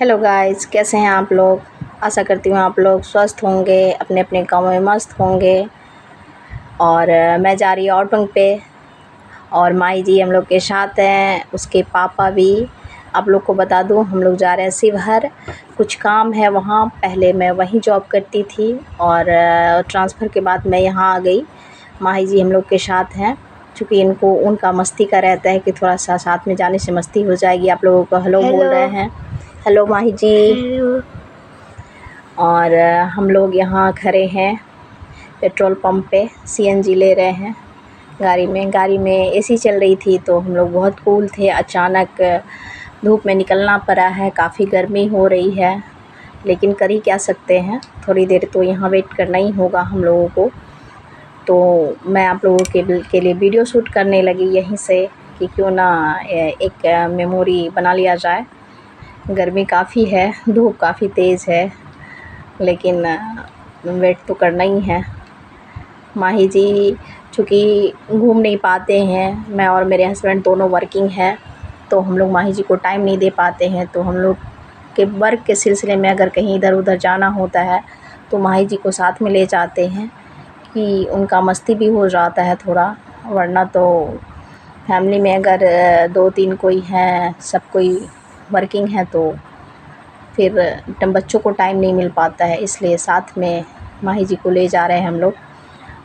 Hello guys, कैसे हैं आप लोग। आशा करती हूँ आप लोग स्वस्थ होंगे, अपने अपने काम में मस्त होंगे। और मैं जा रही हूँ आउटिंग पे और माई जी हम लोग के साथ हैं, उसके पापा भी। आप लोग को बता दूँ, हम लोग जा रहे हैं शिवहर, कुछ काम है वहाँ। पहले मैं वहीं जॉब करती थी और ट्रांसफ़र के बाद मैं यहाँ आ गई। माही जी हम लोग के साथ हैं, चूँकि उनका मस्ती का रहता है कि थोड़ा सा साथ में जाने से मस्ती हो जाएगी। आप लोगों को हेलो बोल रहे हैं। हेलो माही जी। हेलो। और हम लोग यहाँ खड़े हैं पेट्रोल पंप पे, सीएनजी ले रहे हैं गाड़ी में एसी चल रही थी तो हम लोग बहुत कूल थे। अचानक धूप में निकलना पड़ा है, काफ़ी गर्मी हो रही है, लेकिन कर ही क्या सकते हैं, थोड़ी देर तो यहाँ वेट करना ही होगा हम लोगों को। तो मैं आप लोगों के लिए वीडियो शूट करने लगी यहीं से कि क्यों ना एक मेमोरी बना लिया जाए। गर्मी काफ़ी है, धूप काफ़ी तेज़ है, लेकिन वेट तो करना ही है। माही जी चूँकि घूम नहीं पाते हैं, मैं और मेरे हस्बैंड दोनों वर्किंग हैं, तो हम लोग माही जी को टाइम नहीं दे पाते हैं। तो हम लोग के वर्क के सिलसिले में अगर कहीं इधर उधर जाना होता है तो माही जी को साथ में ले जाते हैं कि उनका मस्ती भी हो जाता है थोड़ा। वरना तो फैमिली में अगर 2-3 कोई हैं, सब कोई वर्किंग है तो फिर बच्चों को टाइम नहीं मिल पाता है, इसलिए साथ में माही जी को ले जा रहे हैं हम लोग।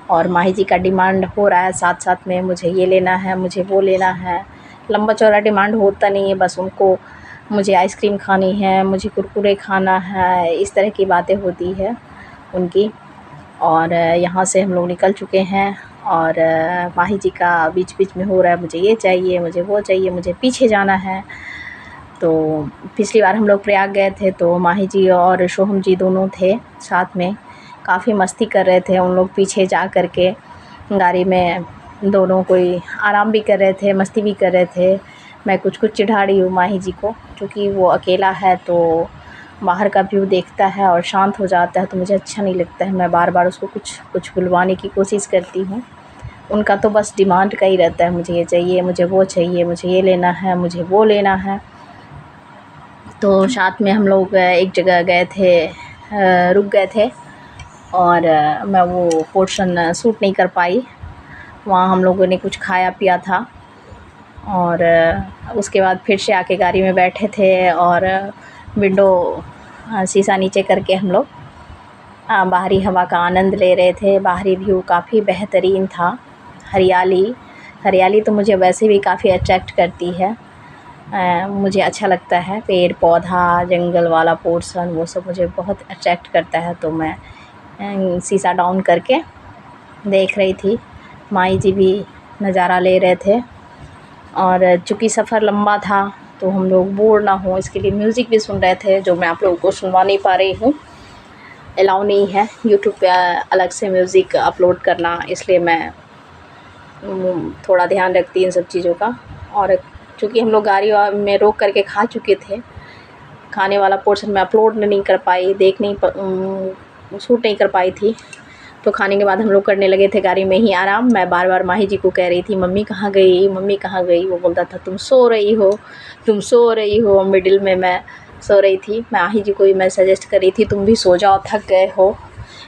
और माही जी का डिमांड हो रहा है साथ साथ में, मुझे ये लेना है, मुझे वो लेना है। लंबा चौड़ा डिमांड होता नहीं है, बस उनको मुझे आइसक्रीम खानी है, मुझे कुरकुरे खाना है, इस तरह की बातें होती है उनकी। और यहाँ से हम लोग निकल चुके हैं और माही जी का बीच बीच में हो रहा है मुझे ये चाहिए, मुझे वो चाहिए, मुझे पीछे जाना है। तो पिछली बार हम लोग प्रयाग गए थे तो माही जी और सोहम जी दोनों थे साथ में, काफ़ी मस्ती कर रहे थे उन लोग पीछे जा कर के गाड़ी में। दोनों कोई आराम भी कर रहे थे, मस्ती भी कर रहे थे। मैं कुछ चिढ़ा रही हूँ माही जी को, क्योंकि वो अकेला है तो बाहर का व्यू देखता है और शांत हो जाता है, तो मुझे अच्छा नहीं लगता है। मैं बार बार उसको कुछ बुलवाने की कोशिश करती हूँ। उनका तो बस डिमांड का ही रहता है, मुझे ये चाहिए, मुझे वो चाहिए, मुझे ये लेना है, मुझे वो लेना है। तो साथ में हम लोग एक जगह गए थे, रुक गए थे और मैं वो पोर्शन सूट नहीं कर पाई। वहाँ हम लोगों ने कुछ खाया पिया था और उसके बाद फिर से आके गाड़ी में बैठे थे और विंडो शीशा नीचे करके हम लोग बाहरी हवा का आनंद ले रहे थे। बाहरी व्यू काफ़ी बेहतरीन था। हरियाली तो मुझे वैसे भी काफ़ी अट्रैक्ट करती है। मुझे अच्छा लगता है, पेड़ पौधा जंगल वाला पोर्शन वो सब मुझे बहुत अट्रैक्ट करता है। तो मैं शीशा डाउन करके देख रही थी, माई जी भी नज़ारा ले रहे थे। और चूँकि सफ़र लंबा था तो हम लोग बोर ना हो इसके लिए म्यूज़िक भी सुन रहे थे, जो मैं आप लोगों को सुनवा नहीं पा रही हूँ। अलाउ नहीं है यूट्यूब पे अलग से म्यूज़िक अपलोड करना, इसलिए मैं थोड़ा ध्यान रखती इन सब चीज़ों का। और चूँकि हम लोग गाड़ी में रोक करके खा चुके थे, खाने वाला पोर्शन मैं अपलोड नहीं कर पाई, शूट नहीं कर पाई थी। तो खाने के बाद हम लोग करने लगे थे गाड़ी में ही आराम। मैं बार बार माही जी को कह रही थी, मम्मी कहाँ गई, मम्मी कहाँ गई। वो बोलता था तुम सो रही हो, तुम सो रही हो। मिडिल में मैं सो रही थी। माही जी को भी मैं सजेस्ट कर रही थी तुम भी सो जाओ, थक गए हो,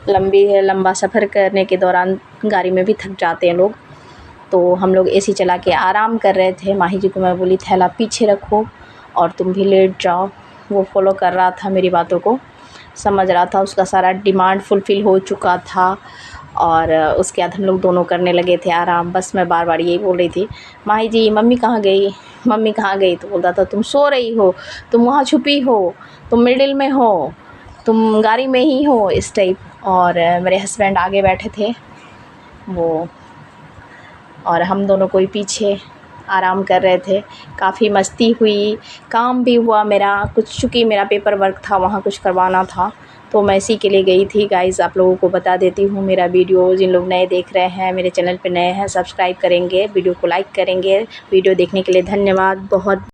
लंबा सफ़र करने के दौरान गाड़ी में भी थक जाते हैं लोग। तो हम लोग एसी चला के आराम कर रहे थे। माही जी को मैं बोली थैला पीछे रखो और तुम भी लेट जाओ। वो फॉलो कर रहा था, मेरी बातों को समझ रहा था, उसका सारा डिमांड फुलफ़िल हो चुका था। और उसके बाद हम लोग दोनों करने लगे थे आराम। बस मैं बार बार यही बोल रही थी, माही जी मम्मी कहाँ गई, मम्मी कहाँ गई। तो बोलता था तुम सो रही हो, तुम वहाँ छुपी हो, तुम मिडिल में हो, तुम गाड़ी में ही हो, इस टाइप। और मेरे हस्बैंड आगे बैठे थे वो, और हम दोनों कोई पीछे आराम कर रहे थे। काफ़ी मस्ती हुई, काम भी हुआ मेरा कुछ, चूँकि मेरा पेपर वर्क था वहाँ कुछ करवाना था, तो मैं इसी के लिए गई थी। गाइज़ आप लोगों को बता देती हूँ, मेरा वीडियो जिन लोग नए देख रहे हैं, मेरे चैनल पे नए हैं, सब्सक्राइब करेंगे, वीडियो को लाइक करेंगे। वीडियो देखने के लिए धन्यवाद बहुत।